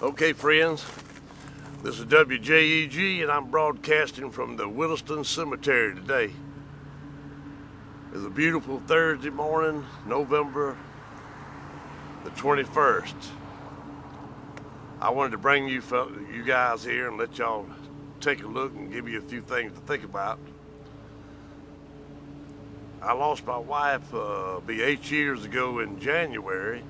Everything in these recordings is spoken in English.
Okay, friends, this is WJEG, and I'm broadcasting from the Williston Cemetery today. It's a beautiful Thursday morning, November the 21st. I wanted to bring you guys here and let y'all take a look and give you a few things to think about. I lost my wife 8 years ago in January,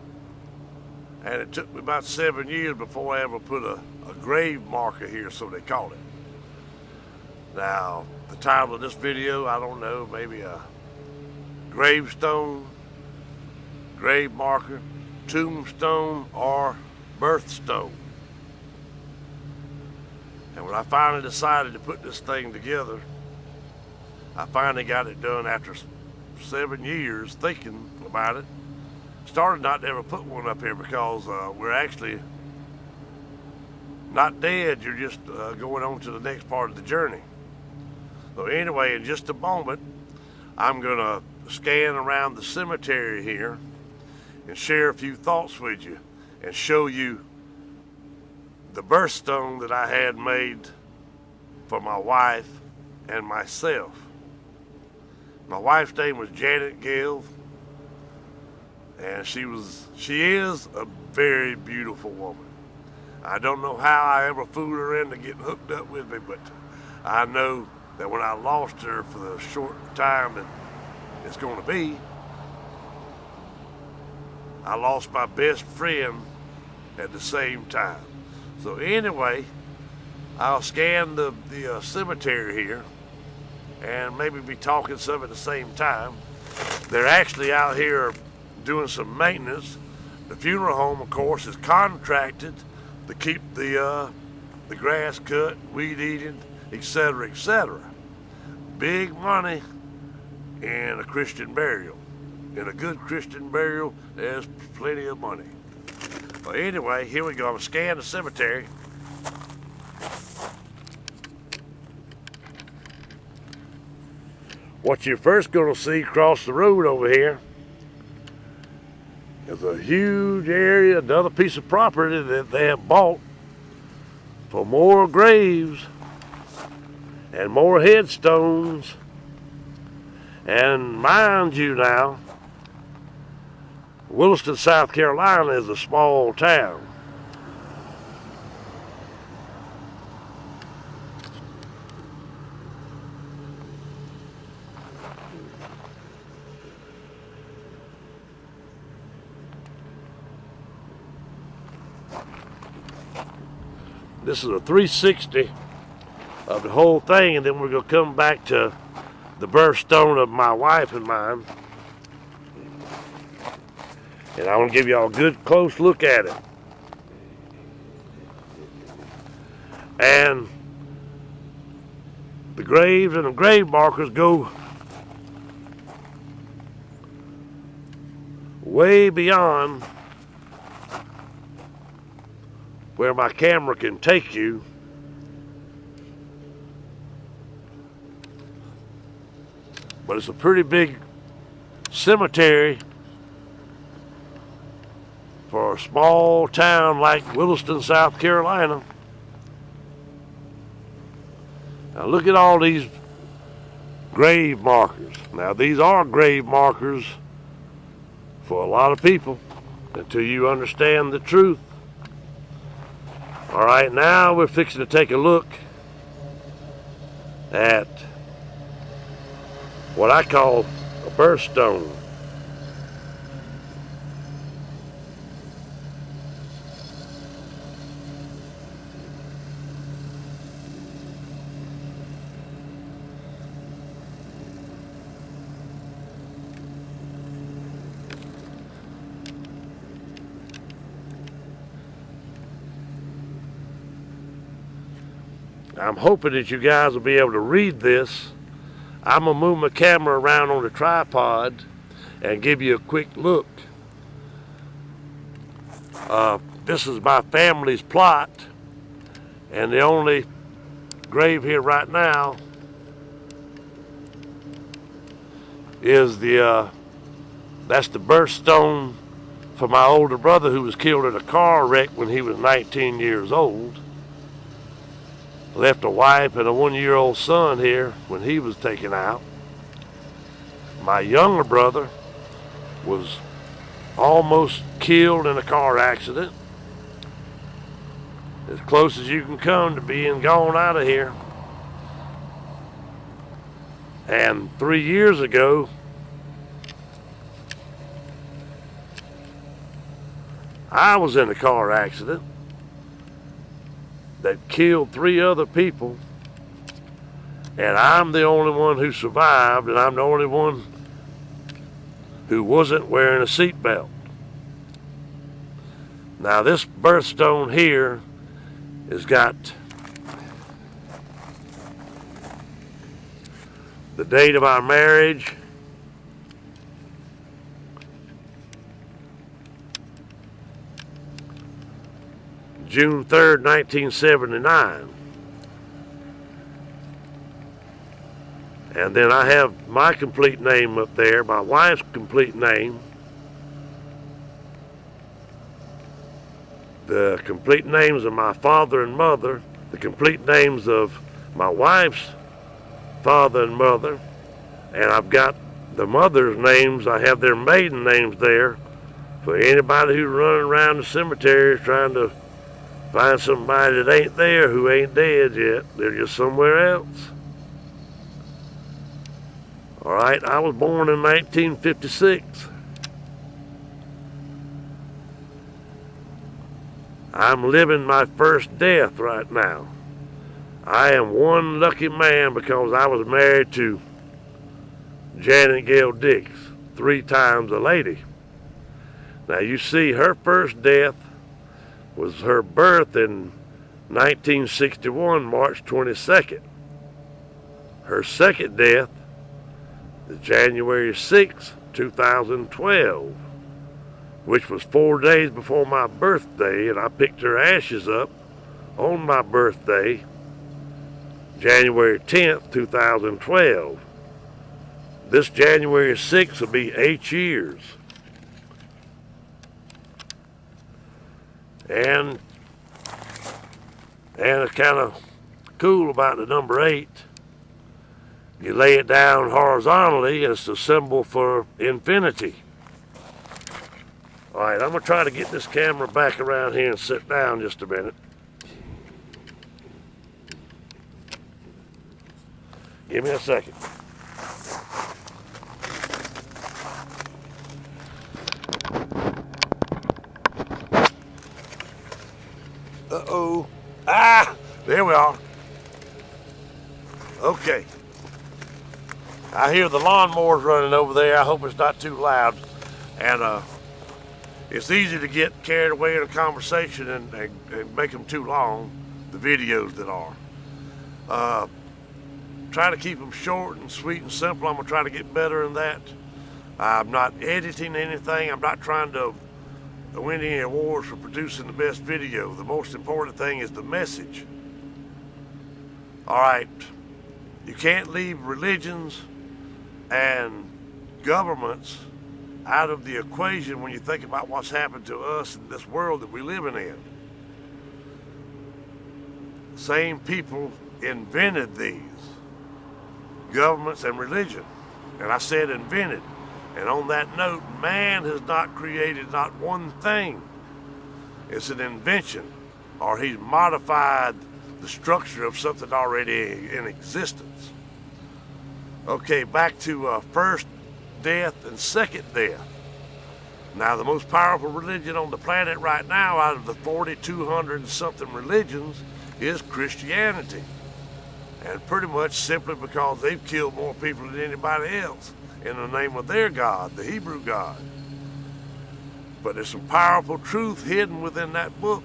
and it took me about 7 years before I ever put a grave marker here, so they call it. Now, the title of this video, I don't know, maybe a gravestone, grave marker, tombstone, or birthstone. And when I finally decided to put this thing together, I finally got it done after 7 years thinking about it. Started not to ever put one up here because we're actually not dead. You're just going on to the next part of the journey. So anyway, in just a moment, I'm gonna scan around the cemetery here and share a few thoughts with you and show you the birthstone that I had made for my wife and myself. My wife's name was Janet Gale, and she is a very beautiful woman. I don't know how I ever fooled her into getting hooked up with me, but I know that when I lost her for the short time that it's going to be, I lost my best friend at the same time. So anyway, I'll scan the cemetery here and maybe be talking some at the same time. They're actually out here doing some maintenance. The funeral home, of course, is contracted to keep the grass cut, weed eating, etc., etc. Big money in a Christian burial. In a good Christian burial, there's plenty of money. Well, anyway, here we go. I'm scanning the cemetery. What you're first going to see across the road over here is a huge area, another piece of property that they have bought for more graves and more headstones. And mind you now, Williston, South Carolina is a small town. This is a 360 of the whole thing, and then we're going to come back to the birthstone of my wife and mine. And I want to give y'all a good close look at it. And the graves and the grave markers go way beyond where my camera can take you. But it's a pretty big cemetery for a small town like Williston, South Carolina. Now look at all these grave markers. Now these are grave markers for a lot of people until you understand the truth. All right, now we're fixing to take a look at what I call a birthstone. I'm hoping that you guys will be able to read this. I'm going to move my camera around on the tripod and give you a quick look. This is my family's plot, and the only grave here right now is that's the birthstone for my older brother who was killed in a car wreck when he was 19 years old. Left a wife and a 1-year-old son here when he was taken out. My younger brother was almost killed in a car accident. As close as you can come to being gone out of here. And 3 years ago, I was in a car accident that killed 3 other people, and I'm the only one who survived, and I'm the only one who wasn't wearing a seatbelt. Now this birthstone here has got the date of our marriage, June 3rd, 1979. And then I have my complete name up there, my wife's complete name, the complete names of my father and mother, the complete names of my wife's father and mother, and I've got the mother's names. I have their maiden names there for anybody who's running around the cemetery trying to find somebody that ain't there, who ain't dead yet. They're just somewhere else. All right, I was born in 1956. I'm living my first death right now. I am one lucky man because I was married to Janet Gail Dix, 3 times a lady. Now you see, her first death was her birth in 1961, March 22nd. Her second death is January 6, 2012, which was 4 days before my birthday, and I picked her ashes up on my birthday, January 10th, 2012. This January 6th will be 8 years. And it's kind of cool about the number 8. You lay it down horizontally, it's a symbol for infinity. All right, I'm going to try to get this camera back around here and sit down just a minute. Give me a second. Uh-oh. Ah! There we are. Okay. I hear the lawnmowers running over there. I hope it's not too loud. And it's easy to get carried away in a conversation and make them too long, the videos that are. Try to keep them short and sweet and simple. I'm going to try to get better in that. I'm not editing anything. I'm not trying to win any awards for producing the best video. The most important thing is the message. All right. You can't leave religions and governments out of the equation when you think about what's happened to us in this world that we're living in. Same people invented these governments and religion. And I said invented. And on that note, man has not created not one thing. It's an invention, or he's modified the structure of something already in existence. Okay, back to first death and second death. Now, the most powerful religion on the planet right now, out of the 4,200 and something religions, is Christianity. And pretty much simply because they've killed more people than anybody else in the name of their God, the Hebrew God. But there's some powerful truth hidden within that book.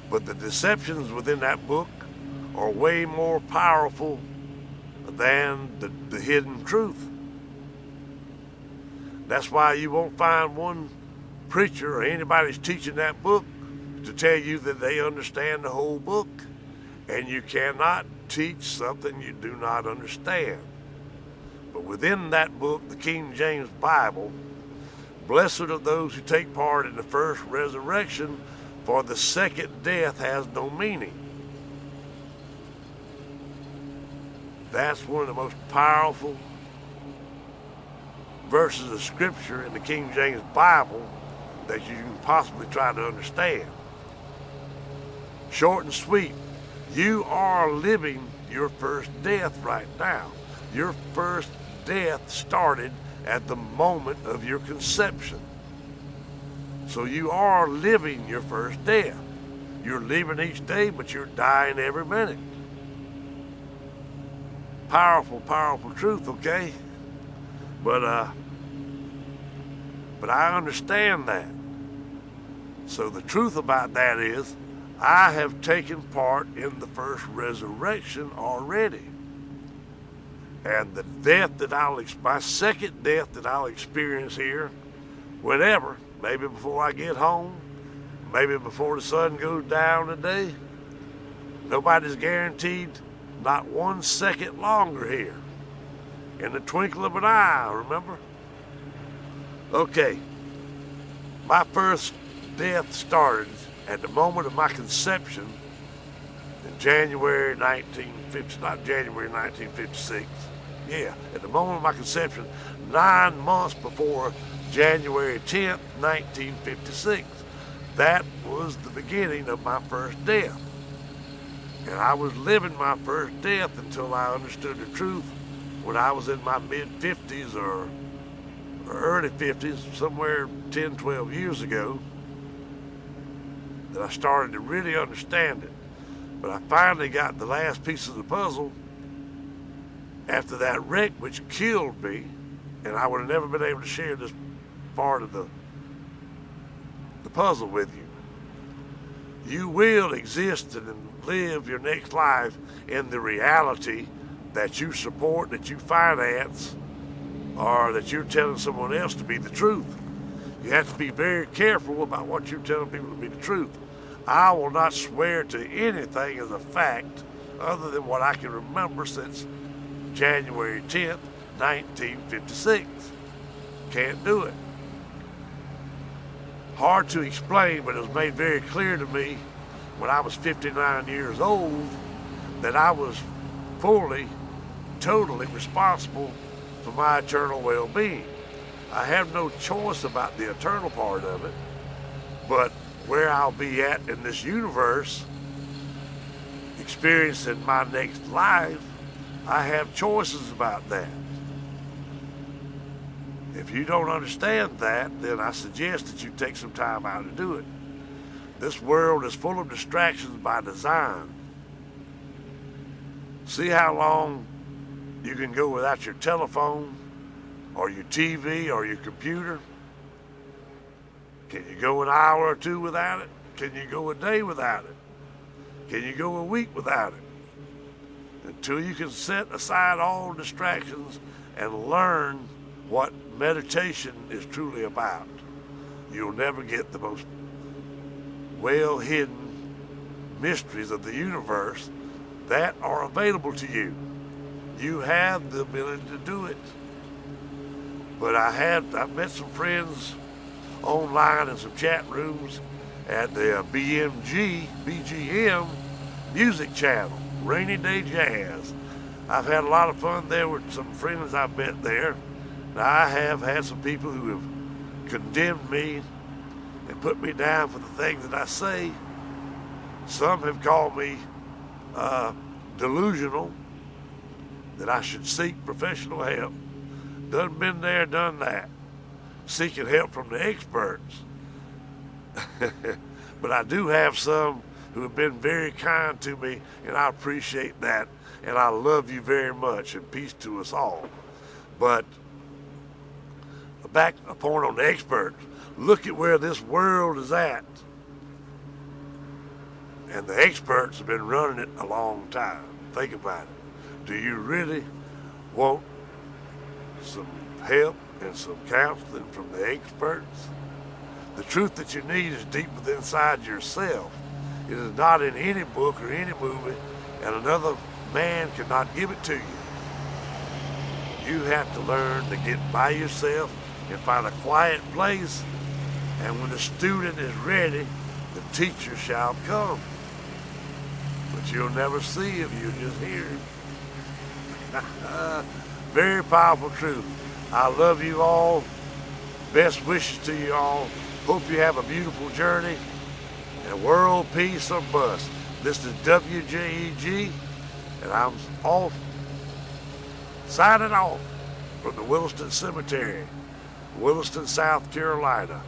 But the deceptions within that book are way more powerful than the hidden truth. That's why you won't find one preacher or anybody who's teaching that book to tell you that they understand the whole book. And you cannot teach something you do not understand. But within that book, the King James Bible, Blessed are those who take part in the first resurrection, for the second death has no meaning. That's one of the most powerful verses of Scripture in the King James Bible that you can possibly try to understand. Short and sweet. You are living your first death right now. Your first death started at the moment of your conception. So you are living your first death. You're living each day, but you're dying every minute. Powerful, powerful truth, okay? But I understand that. So the truth about that is, I have taken part in the first resurrection already. And the death that my second death that I'll experience here, whenever, maybe before I get home, maybe before the sun goes down today, nobody's guaranteed not 1 second longer here. In the twinkle of an eye, remember? Okay, my first death started at the moment of my conception in January 1950, not January 1956. Yeah, at the moment of my conception, 9 months before January 10th, 1956. That was the beginning of my first death. And I was living my first death until I understood the truth when I was in my mid-50s or early 50s, somewhere 10, 12 years ago, that I started to really understand it. But I finally got the last piece of the puzzle after that wreck, which killed me, and I would have never been able to share this part of the puzzle with you. You will exist and live your next life in the reality that you support, that you finance, or that you're telling someone else to be the truth. You have to be very careful about what you're telling people to be the truth. I will not swear to anything as a fact other than what I can remember since January 10th, 1956. Can't do it. Hard to explain, but it was made very clear to me when I was 59 years old that I was fully, totally responsible for my eternal well-being. I have no choice about the eternal part of it, but where I'll be at in this universe, experiencing my next life, I have choices about that. If you don't understand that, then I suggest that you take some time out to do it. This world is full of distractions by design. See how long you can go without your telephone or your TV or your computer? Can you go an hour or two without it? Can you go a day without it? Can you go a week without it? Until you can set aside all distractions and learn what meditation is truly about, you'll never get the most well-hidden mysteries of the universe that are available to you. You have the ability to do it. But I've met some friends online in some chat rooms at the BGM music channel, Rainy Day Jazz. I've had a lot of fun there with some friends I've met there. I have had some people who have condemned me and put me down for the things that I say. Some have called me delusional, that I should seek professional help. Done been there, done that. Seeking help from the experts. But I do have some who have been very kind to me, and I appreciate that, and I love you very much, and peace to us all. But back a point on the experts. Look at where this world is at. And the experts have been running it a long time. Think about it. Do you really want some help and some counseling from the experts? The truth that you need is deep within inside yourself. It is not in any book or any movie, and another man cannot give it to you. You have to learn to get by yourself and find a quiet place, and when the student is ready, the teacher shall come. But you'll never see him, you'll just hear him. Very powerful truth. I love you all. Best wishes to you all. Hope you have a beautiful journey. And world peace or bust. This is WJEG, and I'm off, signing off from the Williston Cemetery, Williston, South Carolina.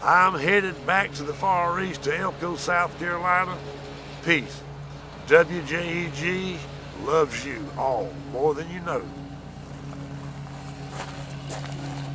I'm headed back to the Far East to Elko, South Carolina. Peace. WJEG loves you all more than you know.